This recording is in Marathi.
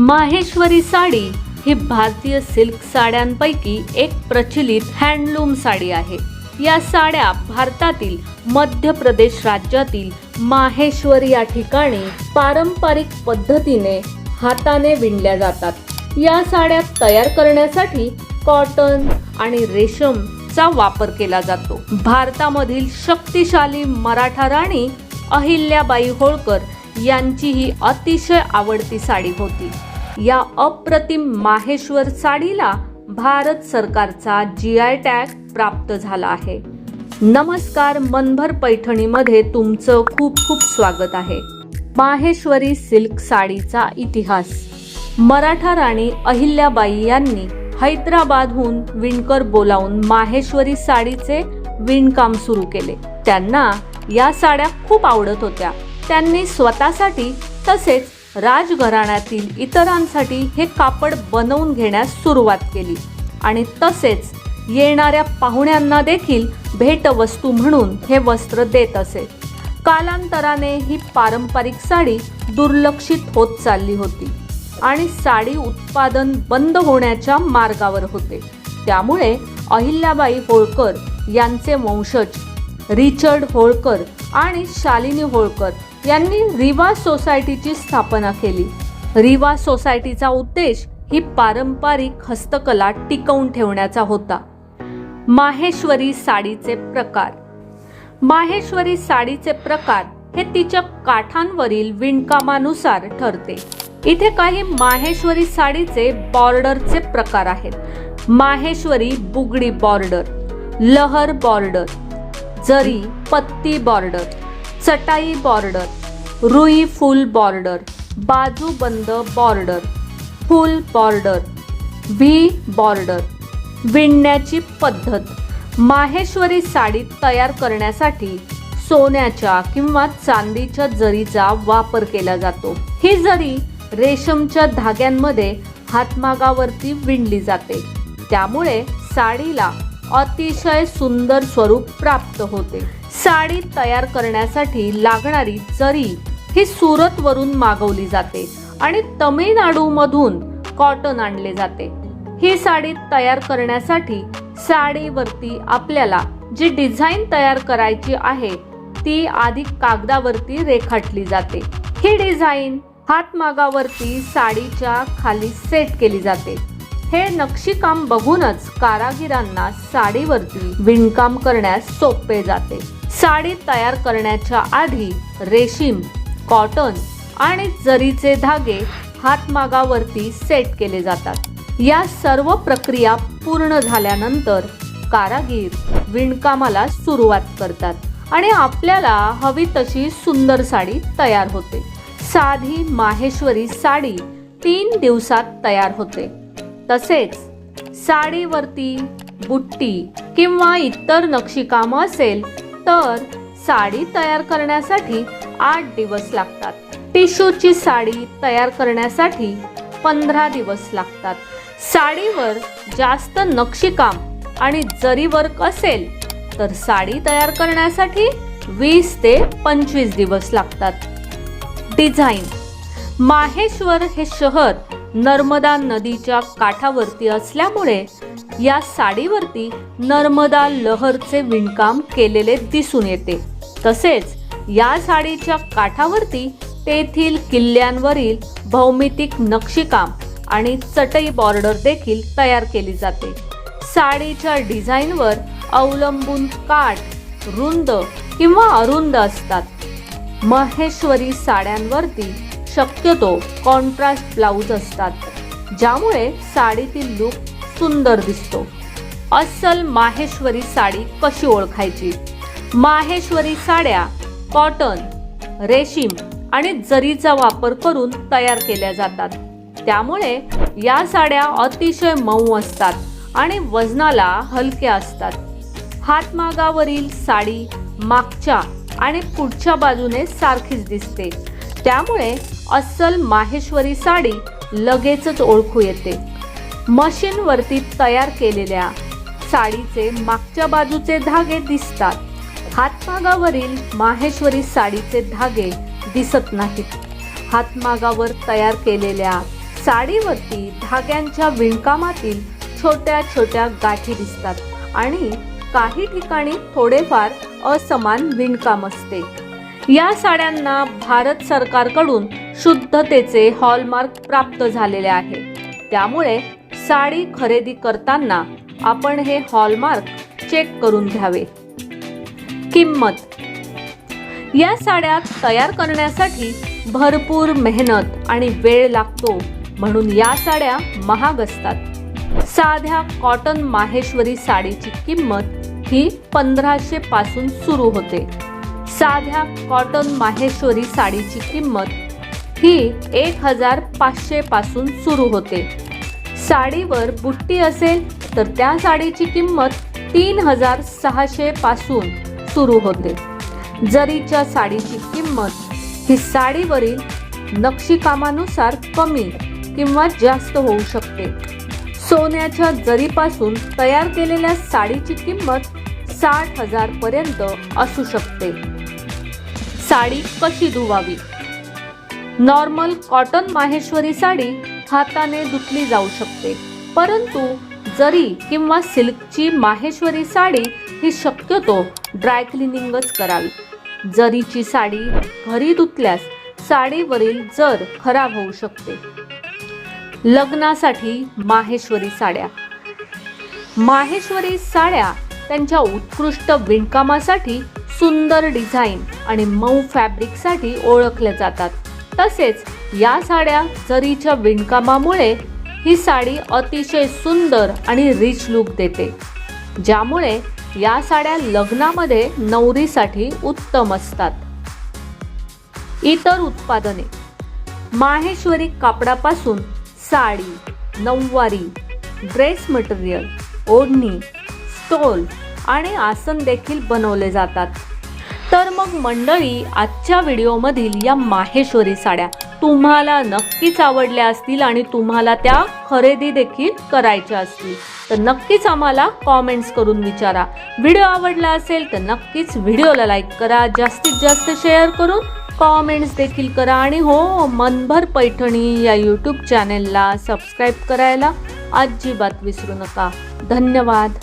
माहेश्वरी साडी ही भारतीय सिल्क साड्यांपैकी एक प्रचलित हँडलूम साडी आहे। या साड्या भारतातील मध्य प्रदेश राज्यातील माहेश्वरी या ठिकाणी पारंपरिक पद्धतीने हाताने विणल्या जातात। या साड्या तयार करण्यासाठी कॉटन आणि रेशमचा वापर केला जातो। भारतामधील शक्तिशाली मराठा राणी अहिल्याबाई होळकर यांची ही अतिशय आवडती साडी होती। या अप्रतिम माहेश्वर साडीला भारत सरकारचा GI टॅग प्राप्त झाला आहे। नमस्कार, मनभर पैठणीमध्ये तुमचं खूप खूप स्वागत आहे। माहेश्वरी सिल्क साडीचा इतिहास। मराठा राणी अहिल्याबाई यांनी हैदराबादहून विणकर बोलावून माहेश्वरी साडीचे विणकाम सुरू केले। त्यांना या साड्या खूप आवडत होत्या। त्यांनी स्वतःसाठी तसेच राजघराण्यातील इतरांसाठी हे कापड बनवून घेण्यास सुरुवात केली आणि तसेच येणाऱ्या पाहुण्यांना देखील भेटवस्तू म्हणून हे वस्त्र देत असे। कालांतराने ही पारंपरिक साडी दुर्लक्षित होत चालली होती आणि साडी उत्पादन बंद होण्याच्या मार्गावर होते। त्यामुळे अहिल्याबाई होळकर यांचे वंशज रिचर्ड होळकर आणि शालिनी होळकर यांनी रिवा सोसायटीची स्थापना केली। रिवा सोसायटीचा उद्देश ही पारंपरिक हस्तकला टिकवून ठेवण्याचा होता। माहेश्वरी साडीचे प्रकार। माहेश्वरी साडीचे प्रकार हे तिच्या काठांवरील विणकामानुसार ठरते। इथे काही माहेश्वरी साडीचे बॉर्डरचे प्रकार आहेत। माहेश्वरी बुगडी बॉर्डर, लहर बॉर्डर, जरी पत्ती बॉर्डर, चटाई बॉर्डर, रुई फुल बॉर्डर, बाजूबंद बॉर्डर, फुल बॉर्डर, व्ही बॉर्डर। विणण्याची पद्धत। माहेश्वरी साडी तयार करण्यासाठी सोन्याच्या किंवा चांदीच्या जरीचा वापर केला जातो। ही जरी रेशमच्या धाग्यांमध्ये हातमागावरती विणली जाते, त्यामुळे साडीला अतिशय सुंदर स्वरूप प्राप्त होते। साडी तयार करण्यासाठी लागणारी जरी ही सुरत वरून मागवली जाते आणि तमिळनाडूमधून कॉटन आणले जाते। ही साडी तयार करण्यासाठी साडीवरती आपल्याला जी डिझाईन तयार करायची आहे ती आधी कागदावरती रेखाटली जाते। ही डिझाईन हातमागावरती साडीच्या खाली सेट केली जाते। हे नक्षीकाम बघूनच कारागिरांना साडीवरती विणकाम करण्यास सोपे जाते। साडी तयार करण्याच्या आधी रेशीम, कॉटन आणि जरीचे धागे हातमागावरती सेट केले जातात। या सर्व प्रक्रिया पूर्ण झाल्यानंतर कारागीर विणकामाला सुरुवात करतात आणि आपल्याला हवी तशी सुंदर साडी तयार होते। साधी माहेश्वरी साडी 3 दिवसात तयार होते। तसेच साडीवरती बुट्टी किंवा इतर नक्षीकाम असेल तर साडी तयार करण्यासाठी 8 दिवस लागतात। टिश्यूची साडी तयार करण्यासाठी 15 दिवस लागतात। साडीवर जास्त नक्षीकाम आणि जरी वर्क असेल तर साडी तयार करण्यासाठी 20 ते 25 दिवस लागतात। डिझाईन। माहेश्वर हे शहर नर्मदा नदीच्या काठावरती असल्यामुळे या साडीवरती नर्मदा लहरचे विणकाम केलेले दिसून येते। तसेच या साडीच्या काठावरती तेथील किल्ल्यांवरील भौमितिक नक्षीकाम आणि चटई बॉर्डर देखील तयार केली जाते। साडीच्या डिझाईनवर अवलंबून काठ रुंद किंवा अरुंद असतात। माहेश्वरी साड्यांवरती शक्यतो कॉन्ट्रास्ट ब्लाउज असतात, ज्यामुळे साडीतील लुक सुंदर दिसतो। अस्सल माहेश्वरी साडी कशी ओळखायची? माहेश्वरी साड्या कॉटन, रेशीम आणि जरीचा वापर करून तयार केल्या जातात। त्यामुळे या साड्या अतिशय मऊ असतात आणि वजनाला हलक्या असतात। हातमागावरील साडी मागच्या आणि पुढच्या बाजूने सारखीच दिसते। त्यामुळे अस्सल माहेश्वरी साडी लगेचच ओळखू येते। मशीनवरती तयार केलेल्या साडीचे मागच्या बाजूचे धागे दिसतात। हातमागावरील माहेश्वरी साडीचे धागे दिसत नाहीत। हातमागावर तयार केलेल्या साडीवरती धाग्यांच्या विणकामातील छोट्या छोट्या गाठी दिसतात आणि काही ठिकाणी थोडेफार असमान विणकाम असते. या साड्यांना भारत सरकारकडून शुद्धतेचे हॉलमार्क प्राप्त झालेले आहे. त्यामुळे साडी खरेदी करताना आपण हे हॉलमार्क चेक करून घ्यावे. किंमत. या साड्या तयार करण्यासाठी भरपूर मेहनत आणि वेळ लागतो, म्हणून या साड्या महाग असतात. साध्या कॉटन माहेश्वरी साडीची किंमत ही 1500 पासून सुरू होते. साध्या कॉटन माहेश्वरी साडीची किंमत ही 1500 पासून सुरू होते. साडीवर बुट्टी असेल तर त्या साडीची किंमत 3600 पासून सुरू होते. जरीच्या साडीची किंमत ही साडीवरील नक्षीकामानुसार कमी किंवा जास्त होऊ शकते. सोन्याच्या जरीपासून तयार केलेल्या साडीची किंमत 60,000 पर्यंत असू शकते. साडी कशी धुवावी. नॉर्मल कॉटन माहेश्वरी साडी हाताने धुतली जाऊ शकते, परंतु जरी किंवा सिल्कची माहेश्वरी साडी ही शक्यतो ड्राय क्लिनिंगच करावी. जरीची साडी घरी धुतल्यास साडीवरील जर खराब होऊ शकते. लग्नासाठी माहेश्वरी साड्या. माहेश्वरी साड्या त्यांच्या उत्कृष्ट विणकामासाठी, सुंदर डिझाईन आणि मऊ फॅब्रिकसाठी ओळखल्या जातात. तसेच या साड्या जरीच्या विणकामामुळे ही साडी अतिशय सुंदर आणि रिच लुक देते, ज्यामुळे या साड्या लग्नामध्ये नवरीसाठी उत्तम असतात. इतर उत्पादने. माहेश्वरी कापडापासून साडी, नऊवारी, ड्रेस मटेरियल, ओढणी, स्टोल आणि आसन देखील बनवले जातात. तर मग मंडळी, आजच्या व्हिडिओमधील या माहेश्वरी साड्या तुम्हाला नक्कीच आवडल्या असतील आणि तुम्हाला त्या खरेदी देखील करायच्या असतील तर नक्कीच आम्हाला कॉमेंट्स करून विचारा. व्हिडिओ आवडला असेल तर नक्कीच व्हिडिओला लाईक करा, जास्तीत जास्त शेअर करून कॉमेंट्स देखील करा आणि हो, मनभर पैठणी या यूट्यूब चॅनेलला सबस्क्राईब करायला अजिबात विसरू नका. धन्यवाद.